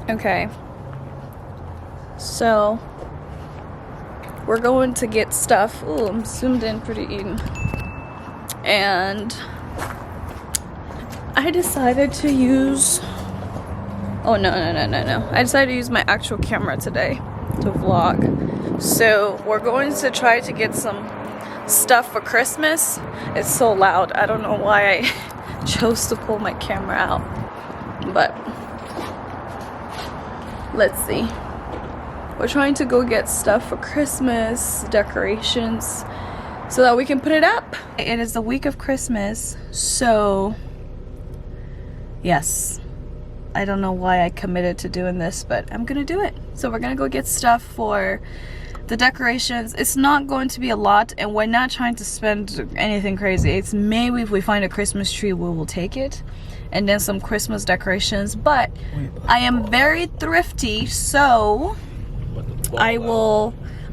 Okay. So we're going to get stuff. Ooh, I'm zoomed in pretty even. And I decided to use, oh no. I decided to use my actual camera today to vlog. So we're going to try to get some stuff for Christmas. It's so loud. I don't know why I chose to pull my camera out. But let's see. We're trying to go get stuff for Christmas, decorations, so that we can put it up. It is the week of Christmas, so yes. I don't know why I committed to doing this, but I'm gonna do it. So we're gonna go get stuff for the decorations. It's not going to be a lot, and we're not trying to spend anything crazy. It's maybe if we find a Christmas tree, we will take it. And then some Christmas decorations. But I am very thrifty, so I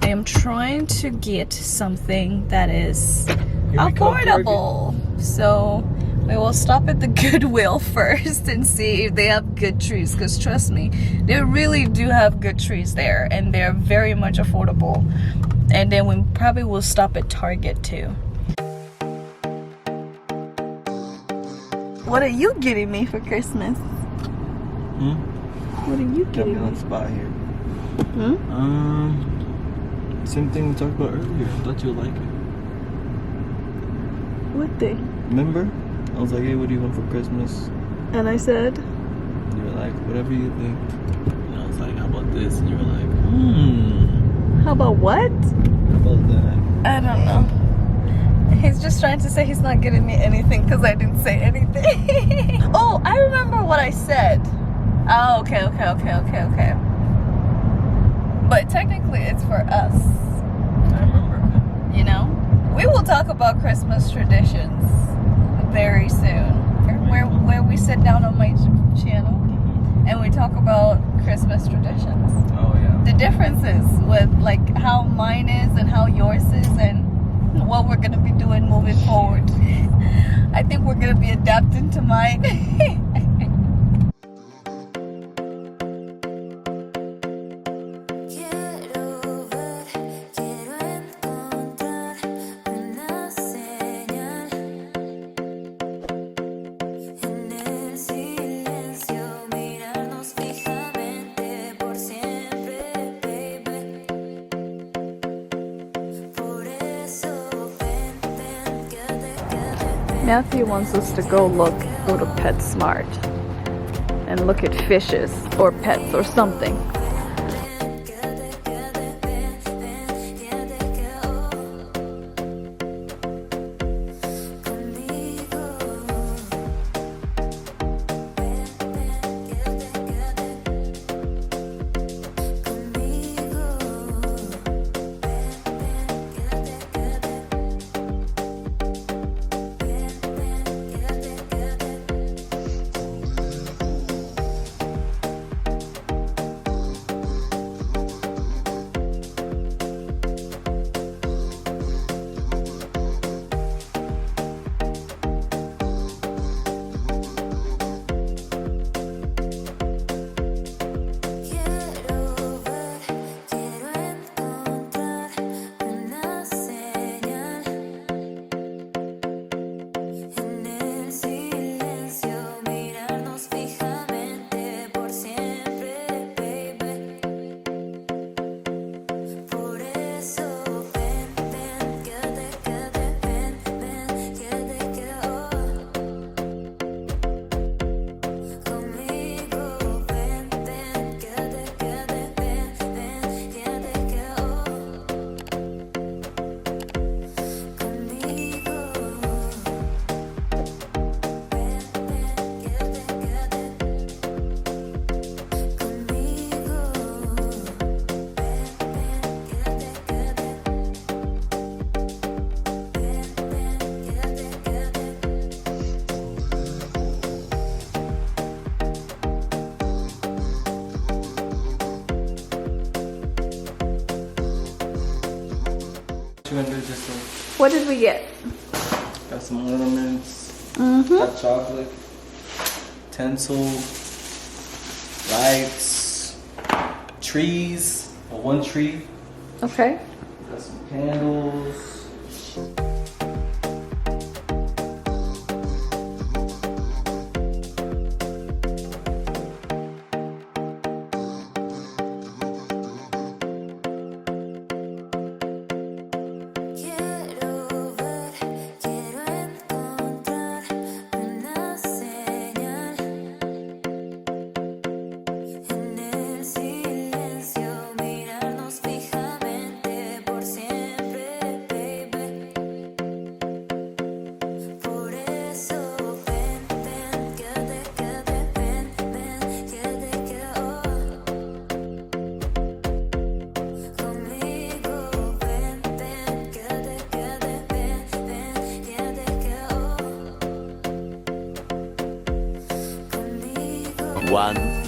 am trying to get something that is affordable. So we will stop at the Goodwill first and see if they have good trees, because trust me, they really do have good trees there, and they're very much affordable. And then we probably will stop at Target too. What are you getting me for Christmas? What are you getting me? Got me on the spot here. Same thing we talked about earlier. I thought you'd like it. What thing? Remember? I was like, hey, what do you want for Christmas? And I said? You were like, whatever you think. And I was like, how about this? And you were like, How about what? How about that? I don't know. He's just trying to say he's not getting me anything because I didn't say anything. Oh, I remember what I said. Oh, okay. But technically it's for us. I remember. You know? We will talk about Christmas traditions very soon. Where we sit down on my channel and we talk about Christmas traditions. Oh, yeah. The differences with like how mine is and how yours is, and what we're gonna be doing moving forward. I think we're gonna be adapting to mine. Matthew wants us to go to PetSmart and look at fishes or pets or something. What did we get? Got some ornaments. Got chocolate, tinsel, lights. trees, or one tree. Okay. Got some candles. One